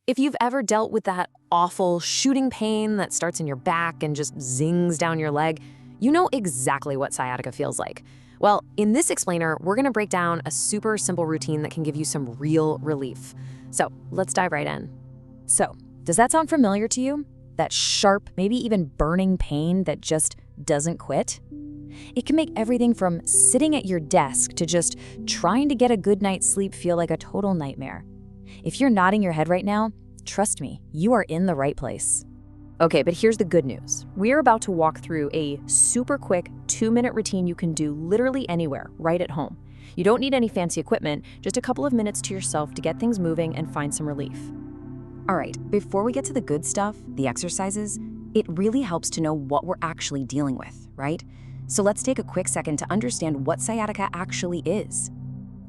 If you've ever dealt with that awful shooting pain that starts in your back and just zings down your leg, you know exactly what sciatica feels like. Well, in this explainer, we're gonna break down a super simple routine that can give you some real relief. So let's dive right in. So, does that sound familiar to you? That sharp, maybe even burning pain that just doesn't quit? It can make everything from sitting at your desk to just trying to get a good night's sleep feel like a total nightmare. If you're nodding your head right now, trust me, you are in the right place. Okay, but here's the good news. We're about to walk through a super quick 2-minute routine you can do literally anywhere, right at home. You don't need any fancy equipment, just a couple of minutes to yourself to get things moving and find some relief. All right, before we get to the good stuff, the exercises, it really helps to know what we're actually dealing with, right? So let's take a quick second to understand what sciatica actually is.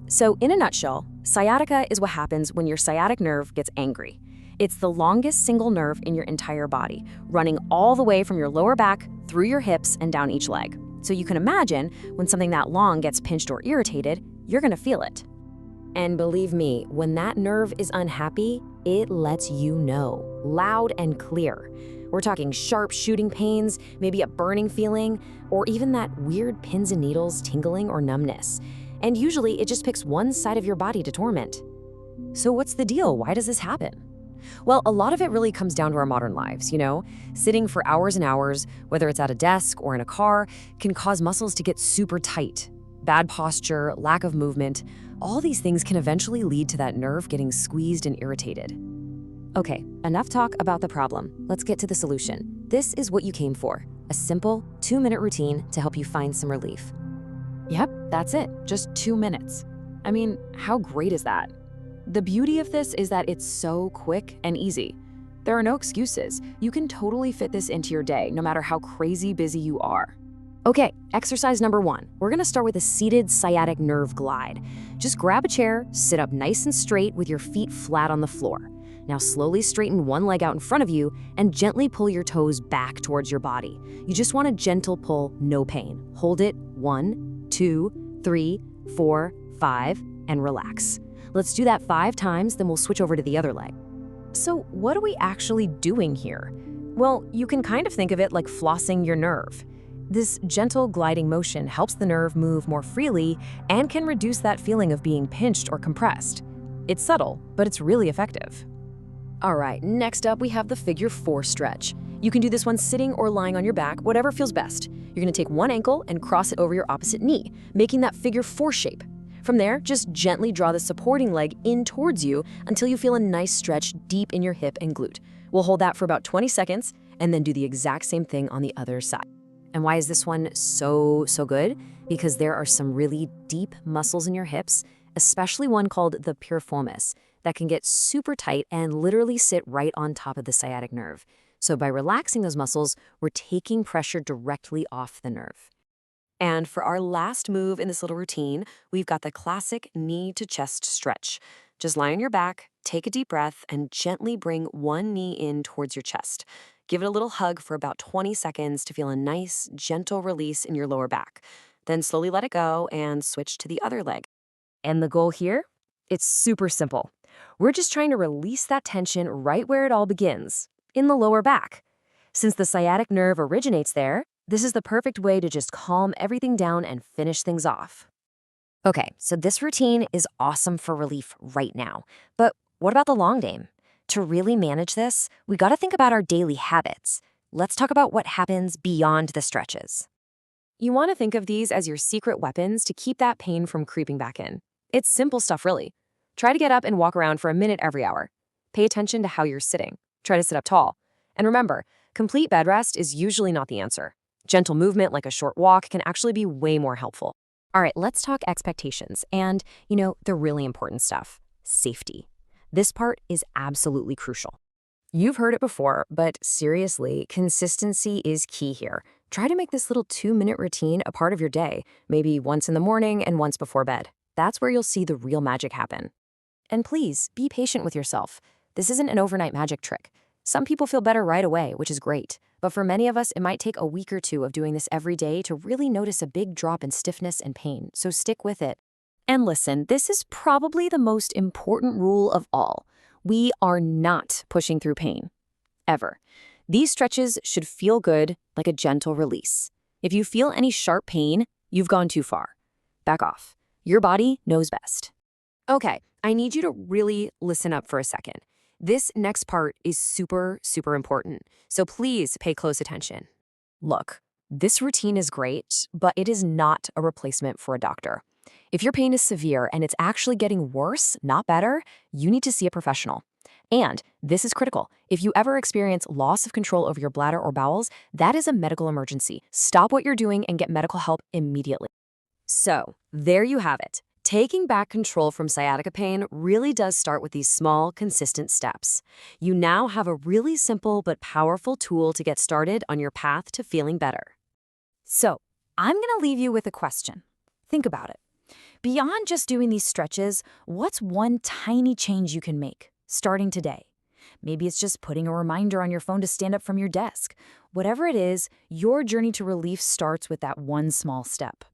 So in a nutshell, sciatica is what happens when your sciatic nerve gets angry. It's the longest single nerve in your entire body, running all the way from your lower back, through your hips, and down each leg. So you can imagine when something that long gets pinched or irritated, you're gonna feel it. And believe me, when that nerve is unhappy, it lets you know, loud and clear. We're talking sharp shooting pains, maybe a burning feeling, or even that weird pins and needles tingling or numbness. And usually it just picks one side of your body to torment. So what's the deal? Why does this happen? Well, a lot of it really comes down to our modern lives, you know? Sitting for hours and hours, whether it's at a desk or in a car, can cause muscles to get super tight. Bad posture, lack of movement, all these things can eventually lead to that nerve getting squeezed and irritated. Okay, enough talk about the problem. Let's get to the solution. This is what you came for, a simple 2-minute routine to help you find some relief. Yep, that's it, just 2 minutes. I mean, how great is that? The beauty of this is that it's so quick and easy. There are no excuses. You can totally fit this into your day, no matter how crazy busy you are. Okay, exercise number 1. We're gonna start with a seated sciatic nerve glide. Just grab a chair, sit up nice and straight with your feet flat on the floor. Now slowly straighten one leg out in front of you and gently pull your toes back towards your body. You just want a gentle pull, no pain. Hold it 1, 2, 3, 4, 5, and relax. Let's do that 5 times, then we'll switch over to the other leg. So what are we actually doing here? Well, you can kind of think of it like flossing your nerve. This gentle gliding motion helps the nerve move more freely and can reduce that feeling of being pinched or compressed. It's subtle, but it's really effective. All right, next up we have the figure 4 stretch. You can do this one sitting or lying on your back, whatever feels best. You're gonna take one ankle and cross it over your opposite knee, making that figure 4 shape. From there, just gently draw the supporting leg in towards you until you feel a nice stretch deep in your hip and glute. We'll hold that for about 20 seconds and then do the exact same thing on the other side. And why is this one so good? Because there are some really deep muscles in your hips, especially one called the piriformis, that can get super tight and literally sit right on top of the sciatic nerve. So by relaxing those muscles, we're taking pressure directly off the nerve. And for our last move in this little routine, we've got the classic knee to chest stretch. Just lie on your back, take a deep breath, and gently bring one knee in towards your chest. Give it a little hug for about 20 seconds to feel a nice, gentle release in your lower back. Then slowly let it go and switch to the other leg. And the goal here? It's super simple. We're just trying to release that tension right where it all begins, in the lower back. Since the sciatic nerve originates there, this is the perfect way to just calm everything down and finish things off. Okay, so this routine is awesome for relief right now. But what about the long game? To really manage this, we gotta think about our daily habits. Let's talk about what happens beyond the stretches. You wanna think of these as your secret weapons to keep that pain from creeping back in. It's simple stuff, really. Try to get up and walk around for a minute every hour. Pay attention to how you're sitting. Try to sit up tall. And remember, complete bed rest is usually not the answer. Gentle movement like a short walk can actually be way more helpful. All right, let's talk expectations and, the really important stuff, safety. This part is absolutely crucial. You've heard it before, but seriously, consistency is key here. Try to make this little 2-minute routine a part of your day, maybe once in the morning and once before bed. That's where you'll see the real magic happen. And please, be patient with yourself. This isn't an overnight magic trick. Some people feel better right away, which is great. But for many of us, it might take a week or 2 of doing this every day to really notice a big drop in stiffness and pain, so stick with it. And listen, this is probably the most important rule of all. We are not pushing through pain, ever. These stretches should feel good, like a gentle release. If you feel any sharp pain, you've gone too far. Back off. Your body knows best. Okay, I need you to really listen up for a second. This next part is super, super important, so please pay close attention. Look, this routine is great, but it is not a replacement for a doctor. If your pain is severe and it's actually getting worse, not better, you need to see a professional. And this is critical. If you ever experience loss of control over your bladder or bowels, that is a medical emergency. Stop what you're doing and get medical help immediately. So, there you have it. Taking back control from sciatica pain really does start with these small, consistent steps. You now have a really simple but powerful tool to get started on your path to feeling better. So, I'm going to leave you with a question. Think about it. Beyond just doing these stretches, what's one tiny change you can make, starting today? Maybe it's just putting a reminder on your phone to stand up from your desk. Whatever it is, your journey to relief starts with that one small step.